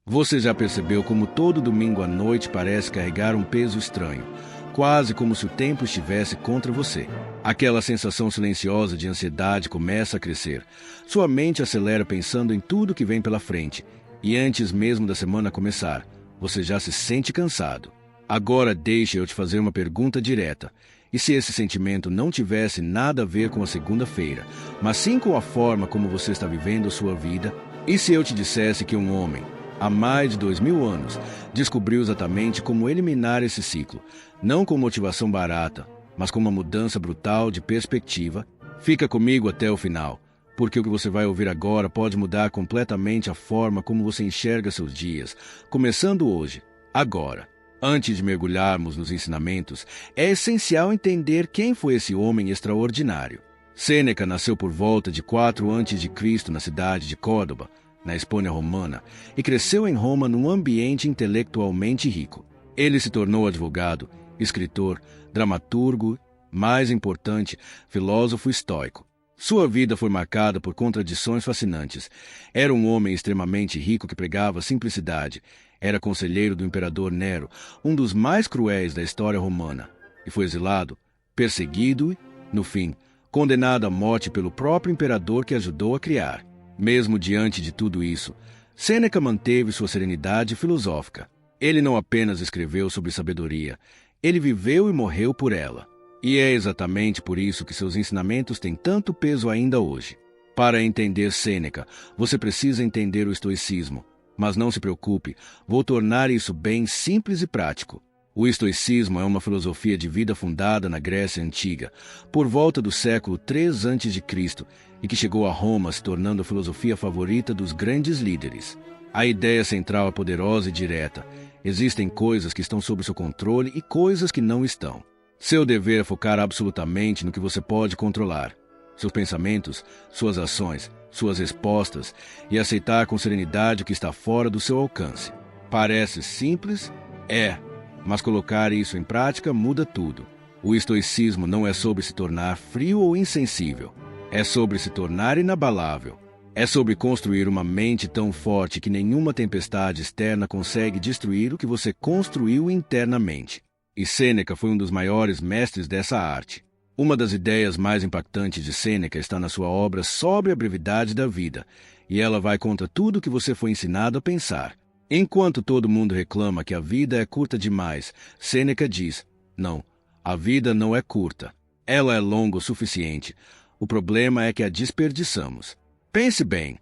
Você já percebeu como todo domingo à noite parece carregar um peso estranho, quase como se o tempo estivesse contra você? Aquela sensação silenciosa de ansiedade começa a crescer. Sua mente acelera pensando em tudo que vem pela frente, e antes mesmo da semana começar, você já se sente cansado. Agora deixe eu te fazer uma pergunta direta. E se esse sentimento não tivesse nada a ver com a segunda-feira, mas sim com a forma como você está vivendo a sua vida? E se eu te dissesse que um homem, há mais de 2000 anos, descobriu exatamente como eliminar esse ciclo, não com motivação barata, mas com uma mudança brutal de perspectiva? Fica comigo até o final, porque o que você vai ouvir agora pode mudar completamente a forma como você enxerga seus dias, começando hoje, agora. Antes de mergulharmos nos ensinamentos, é essencial entender quem foi esse homem extraordinário. Sêneca nasceu por volta de 4 a.C. na cidade de Córdoba, na Espanha romana, e cresceu em Roma num ambiente intelectualmente rico. Ele se tornou advogado, escritor, dramaturgo, mais importante, filósofo estoico. Sua vida foi marcada por contradições fascinantes. Era um homem extremamente rico que pregava simplicidade. Era conselheiro do imperador Nero, um dos mais cruéis da história romana, e foi exilado, perseguido e, no fim, condenado à morte pelo próprio imperador que ajudou a criar. Mesmo diante de tudo isso, Sêneca manteve sua serenidade filosófica. Ele não apenas escreveu sobre sabedoria, ele viveu e morreu por ela. E é exatamente por isso que seus ensinamentos têm tanto peso ainda hoje. Para entender Sêneca, você precisa entender o estoicismo. Mas não se preocupe, vou tornar isso bem simples e prático. O estoicismo é uma filosofia de vida fundada na Grécia Antiga, por volta do século III a.C., e que chegou a Roma se tornando a filosofia favorita dos grandes líderes. A ideia central é poderosa e direta. Existem coisas que estão sob seu controle e coisas que não estão. Seu dever é focar absolutamente no que você pode controlar. Seus pensamentos, suas ações, suas respostas, e aceitar com serenidade o que está fora do seu alcance. Parece simples? É, mas colocar isso em prática muda tudo. O estoicismo não é sobre se tornar frio ou insensível. É sobre se tornar inabalável. É sobre construir uma mente tão forte que nenhuma tempestade externa consegue destruir o que você construiu internamente. E Sêneca foi um dos maiores mestres dessa arte. Uma das ideias mais impactantes de Sêneca está na sua obra Sobre a Brevidade da Vida, e ela vai contra tudo que você foi ensinado a pensar. Enquanto todo mundo reclama que a vida é curta demais, Sêneca diz, não, a vida não é curta. Ela é longa o suficiente. O problema é que a desperdiçamos. Pense bem,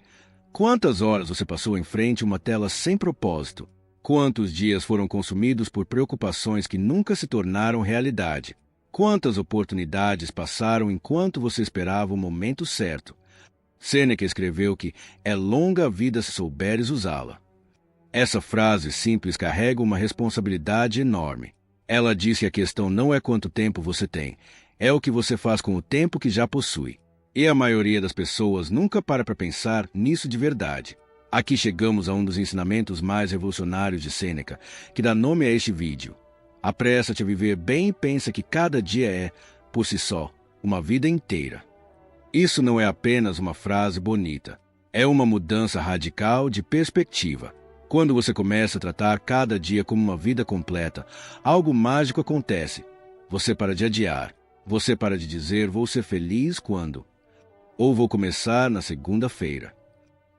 quantas horas você passou em frente a uma tela sem propósito? Quantos dias foram consumidos por preocupações que nunca se tornaram realidade? Quantas oportunidades passaram enquanto você esperava o momento certo? Sêneca escreveu que é longa a vida se souberes usá-la. Essa frase simples carrega uma responsabilidade enorme. Ela diz que a questão não é quanto tempo você tem, é o que você faz com o tempo que já possui. E a maioria das pessoas nunca para pensar nisso de verdade. Aqui chegamos a um dos ensinamentos mais revolucionários de Sêneca, que dá nome a este vídeo. Apressa-te a viver bem e pensa que cada dia é, por si só, uma vida inteira. Isso não é apenas uma frase bonita. É uma mudança radical de perspectiva. Quando você começa a tratar cada dia como uma vida completa, algo mágico acontece. Você para de adiar. Você para de dizer, vou ser feliz quando? Ou vou começar na segunda-feira.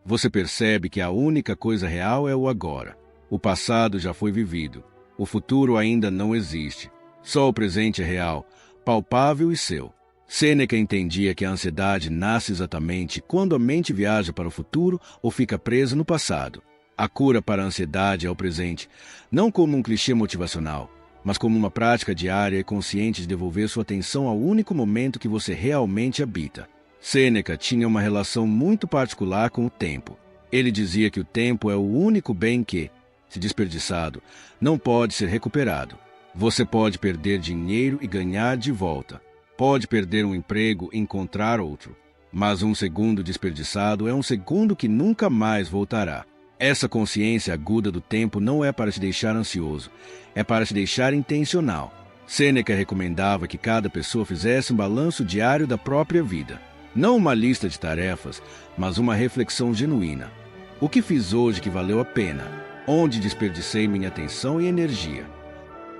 Você percebe que a única coisa real é o agora. O passado já foi vivido. O futuro ainda não existe. Só o presente é real, palpável e seu. Sêneca entendia que a ansiedade nasce exatamente quando a mente viaja para o futuro ou fica presa no passado. A cura para a ansiedade é o presente, não como um clichê motivacional, mas como uma prática diária e consciente de devolver sua atenção ao único momento que você realmente habita. Sêneca tinha uma relação muito particular com o tempo. Ele dizia que o tempo é o único bem que, se desperdiçado, não pode ser recuperado. Você pode perder dinheiro e ganhar de volta. Pode perder um emprego e encontrar outro. Mas um segundo desperdiçado é um segundo que nunca mais voltará. Essa consciência aguda do tempo não é para te deixar ansioso, é para te deixar intencional. Sêneca recomendava que cada pessoa fizesse um balanço diário da própria vida. Não uma lista de tarefas, mas uma reflexão genuína. O que fiz hoje que valeu a pena? onde desperdicei minha atenção e energia.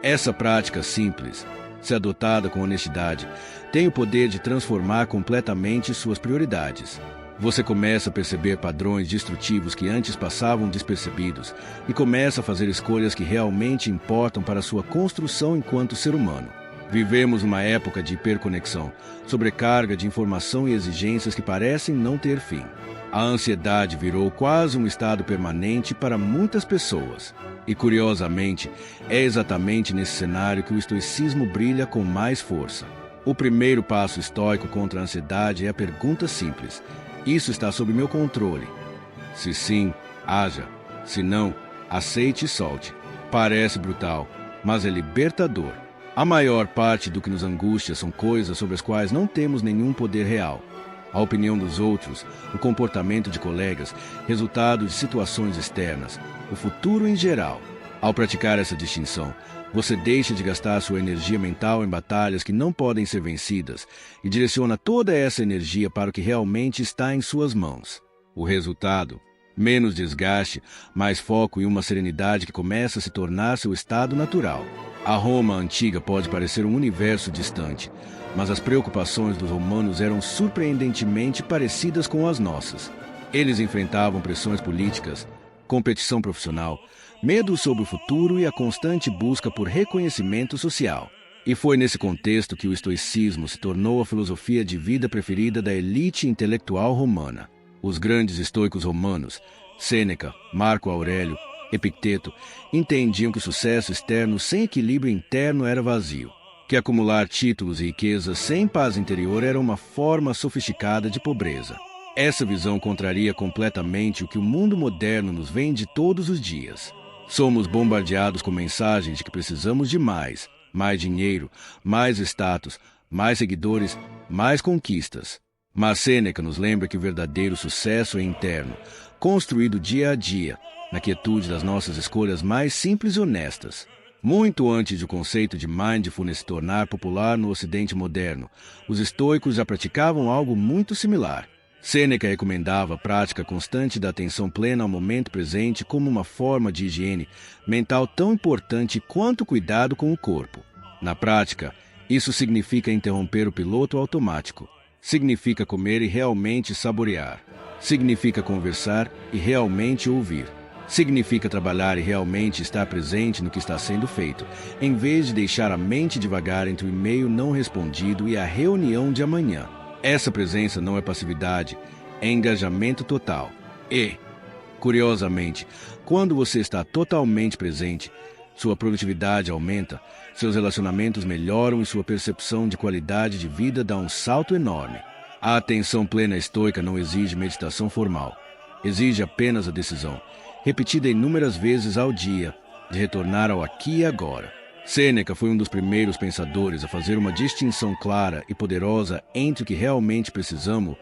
Essa prática simples, se adotada com honestidade, tem o poder de transformar completamente suas prioridades. Você começa a perceber padrões destrutivos que antes passavam despercebidos e começa a fazer escolhas que realmente importam para sua construção enquanto ser humano. Vivemos uma época de hiperconexão, sobrecarga de informação e exigências que parecem não ter fim. A ansiedade virou quase um estado permanente para muitas pessoas. E, curiosamente, é exatamente nesse cenário que o estoicismo brilha com mais força. O primeiro passo estoico contra a ansiedade é a pergunta simples: isso está sob meu controle? Se sim, haja. Se não, aceite e solte. Parece brutal, mas é libertador. A maior parte do que nos angustia são coisas sobre as quais não temos nenhum poder real. A opinião dos outros, o comportamento de colegas, resultado de situações externas, o futuro em geral. Ao praticar essa distinção, você deixa de gastar sua energia mental em batalhas que não podem ser vencidas e direciona toda essa energia para o que realmente está em suas mãos. O resultado? Menos desgaste, mais foco e uma serenidade que começa a se tornar seu estado natural. A Roma antiga pode parecer um universo distante, mas as preocupações dos romanos eram surpreendentemente parecidas com as nossas. Eles enfrentavam pressões políticas, competição profissional, medo sobre o futuro e a constante busca por reconhecimento social. E foi nesse contexto que o estoicismo se tornou a filosofia de vida preferida da elite intelectual romana. Os grandes estoicos romanos, Sêneca, Marco Aurélio, Epicteto, entendiam que o sucesso externo sem equilíbrio interno era vazio, que acumular títulos e riquezas sem paz interior era uma forma sofisticada de pobreza. Essa visão contraria completamente o que o mundo moderno nos vende todos os dias. Somos bombardeados com mensagens de que precisamos de mais dinheiro, mais status, mais seguidores, mais conquistas. Mas Sêneca nos lembra que o verdadeiro sucesso é interno, construído dia a dia, na quietude das nossas escolhas mais simples e honestas. Muito antes do conceito de mindfulness se tornar popular no Ocidente moderno, os estoicos já praticavam algo muito similar. Sêneca recomendava a prática constante da atenção plena ao momento presente como uma forma de higiene mental tão importante quanto o cuidado com o corpo. Na prática, isso significa interromper o piloto automático. Significa comer e realmente saborear. Significa conversar e realmente ouvir. Significa trabalhar e realmente estar presente no que está sendo feito, em vez de deixar a mente divagar entre o e-mail não respondido e a reunião de amanhã. Essa presença não é passividade, é engajamento total. E, curiosamente, quando você está totalmente presente, sua produtividade aumenta, seus relacionamentos melhoram e sua percepção de qualidade de vida dá um salto enorme. A atenção plena estoica não exige meditação formal. Exige apenas a decisão, repetida inúmeras vezes ao dia, de retornar ao aqui e agora. Sêneca foi um dos primeiros pensadores a fazer uma distinção clara e poderosa entre o que realmente precisamos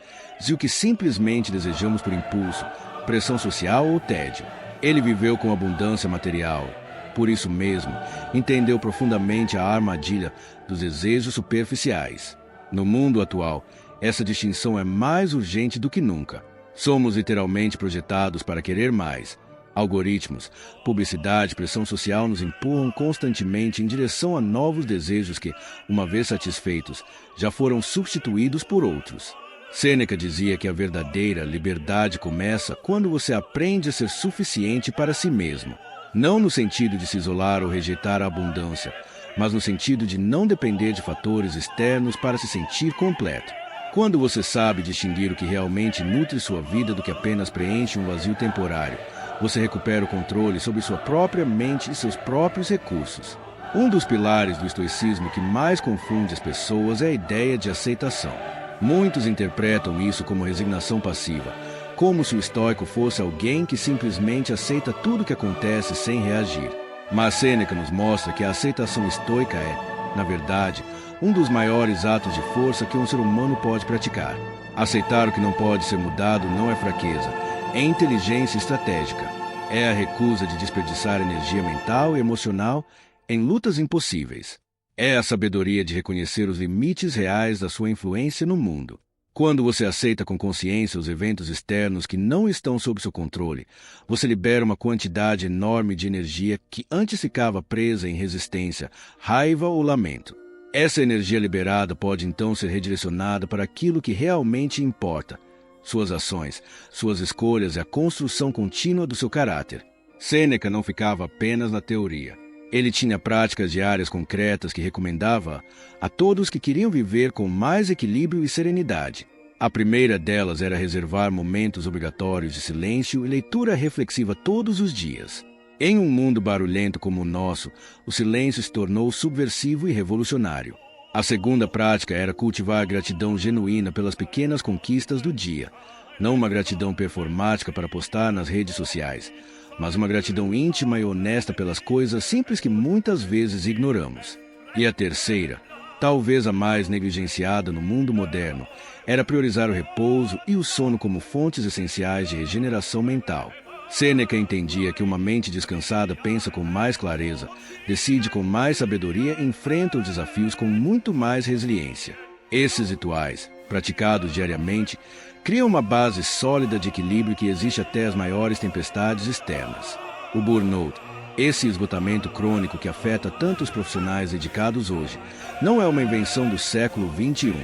e o que simplesmente desejamos por impulso, pressão social ou tédio. Ele viveu com abundância material. Por isso mesmo, entendeu profundamente a armadilha dos desejos superficiais. No mundo atual, essa distinção é mais urgente do que nunca. Somos literalmente projetados para querer mais. Algoritmos, publicidade, pressão social nos empurram constantemente em direção a novos desejos que, uma vez satisfeitos, já foram substituídos por outros. Sêneca dizia que a verdadeira liberdade começa quando você aprende a ser suficiente para si mesmo. Não no sentido de se isolar ou rejeitar a abundância, mas no sentido de não depender de fatores externos para se sentir completo. Quando você sabe distinguir o que realmente nutre sua vida do que apenas preenche um vazio temporário, você recupera o controle sobre sua própria mente e seus próprios recursos. Um dos pilares do estoicismo que mais confunde as pessoas é a ideia de aceitação. Muitos interpretam isso como resignação passiva, como se o estoico fosse alguém que simplesmente aceita tudo o que acontece sem reagir. Mas Sêneca nos mostra que a aceitação estoica é, na verdade, um dos maiores atos de força que um ser humano pode praticar. Aceitar o que não pode ser mudado não é fraqueza, é inteligência estratégica. É a recusa de desperdiçar energia mental e emocional em lutas impossíveis. É a sabedoria de reconhecer os limites reais da sua influência no mundo. Quando você aceita com consciência os eventos externos que não estão sob seu controle, você libera uma quantidade enorme de energia que antes ficava presa em resistência, raiva ou lamento. Essa energia liberada pode então ser redirecionada para aquilo que realmente importa: suas ações, suas escolhas e a construção contínua do seu caráter. Sêneca não ficava apenas na teoria. Ele tinha práticas diárias concretas que recomendava a todos que queriam viver com mais equilíbrio e serenidade. A primeira delas era reservar momentos obrigatórios de silêncio e leitura reflexiva todos os dias. Em um mundo barulhento como o nosso, o silêncio se tornou subversivo e revolucionário. A segunda prática era cultivar a gratidão genuína pelas pequenas conquistas do dia, não uma gratidão performática para postar nas redes sociais, mas uma gratidão íntima e honesta pelas coisas simples que muitas vezes ignoramos. E a terceira, talvez a mais negligenciada no mundo moderno, era priorizar o repouso e o sono como fontes essenciais de regeneração mental. Sêneca entendia que uma mente descansada pensa com mais clareza, decide com mais sabedoria e enfrenta os desafios com muito mais resiliência. Esses rituais, praticados diariamente, criam uma base sólida de equilíbrio que existe até as maiores tempestades externas. O burnout, esse esgotamento crônico que afeta tantos profissionais dedicados hoje, não é uma invenção do século XXI.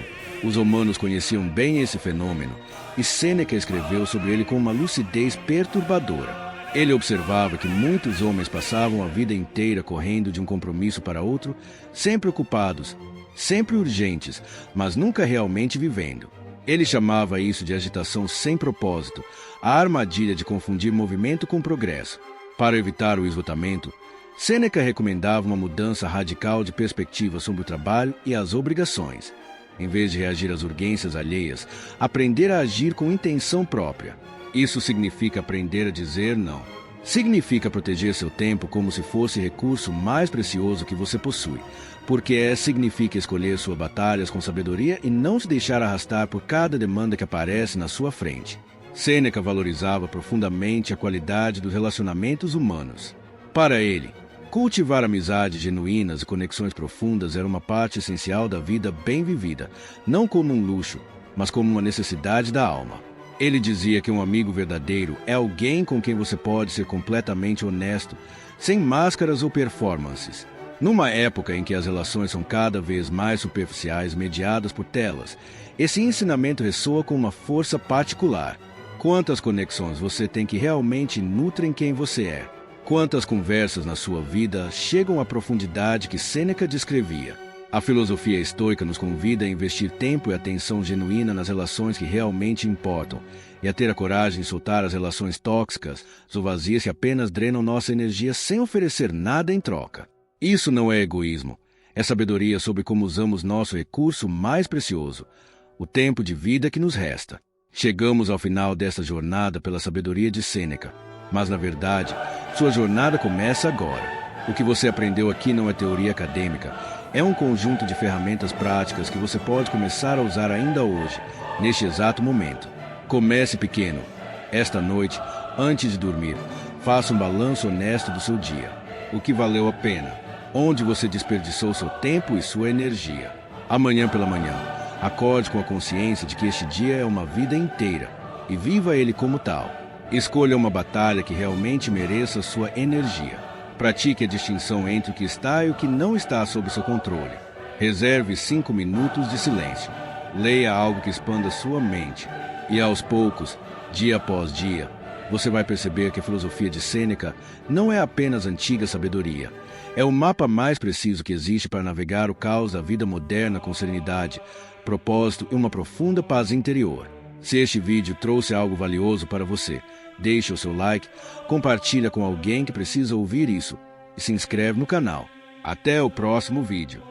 Os romanos conheciam bem esse fenômeno, e Sêneca escreveu sobre ele com uma lucidez perturbadora. Ele observava que muitos homens passavam a vida inteira correndo de um compromisso para outro, sempre ocupados, sempre urgentes, mas nunca realmente vivendo. Ele chamava isso de agitação sem propósito, a armadilha de confundir movimento com progresso. Para evitar o esgotamento, Sêneca recomendava uma mudança radical de perspectiva sobre o trabalho e as obrigações. Em vez de reagir às urgências alheias, aprender a agir com intenção própria. Isso significa aprender a dizer não. Significa proteger seu tempo como se fosse o recurso mais precioso que você possui, porque significa escolher suas batalhas com sabedoria e não se deixar arrastar por cada demanda que aparece na sua frente. Sêneca valorizava profundamente a qualidade dos relacionamentos humanos. Para ele, cultivar amizades genuínas e conexões profundas era uma parte essencial da vida bem vivida, não como um luxo, mas como uma necessidade da alma. Ele dizia que um amigo verdadeiro é alguém com quem você pode ser completamente honesto, sem máscaras ou performances. Numa época em que as relações são cada vez mais superficiais, mediadas por telas, esse ensinamento ressoa com uma força particular. Quantas conexões você tem que realmente nutrem quem você é? Quantas conversas na sua vida chegam à profundidade que Sêneca descrevia? A filosofia estoica nos convida a investir tempo e atenção genuína nas relações que realmente importam e a ter a coragem de soltar as relações tóxicas ou vazias que apenas drenam nossa energia sem oferecer nada em troca. Isso não é egoísmo, é sabedoria sobre como usamos nosso recurso mais precioso, o tempo de vida que nos resta. Chegamos ao final desta jornada pela sabedoria de Sêneca, mas na verdade, sua jornada começa agora. O que você aprendeu aqui não é teoria acadêmica, é um conjunto de ferramentas práticas que você pode começar a usar ainda hoje, neste exato momento. Comece pequeno. Esta noite, antes de dormir, faça um balanço honesto do seu dia. O que valeu a pena? Onde você desperdiçou seu tempo e sua energia? Amanhã pela manhã, acorde com a consciência de que este dia é uma vida inteira e viva ele como tal. Escolha uma batalha que realmente mereça sua energia. Pratique a distinção entre o que está e o que não está sob seu controle. Reserve 5 minutos de silêncio. Leia algo que expanda sua mente. E aos poucos, dia após dia, você vai perceber que a filosofia de Sêneca não é apenas antiga sabedoria. É o mapa mais preciso que existe para navegar o caos da vida moderna com serenidade, propósito e uma profunda paz interior. Se este vídeo trouxe algo valioso para você, deixe o seu like, compartilha com alguém que precisa ouvir isso e se inscreve no canal. Até o próximo vídeo.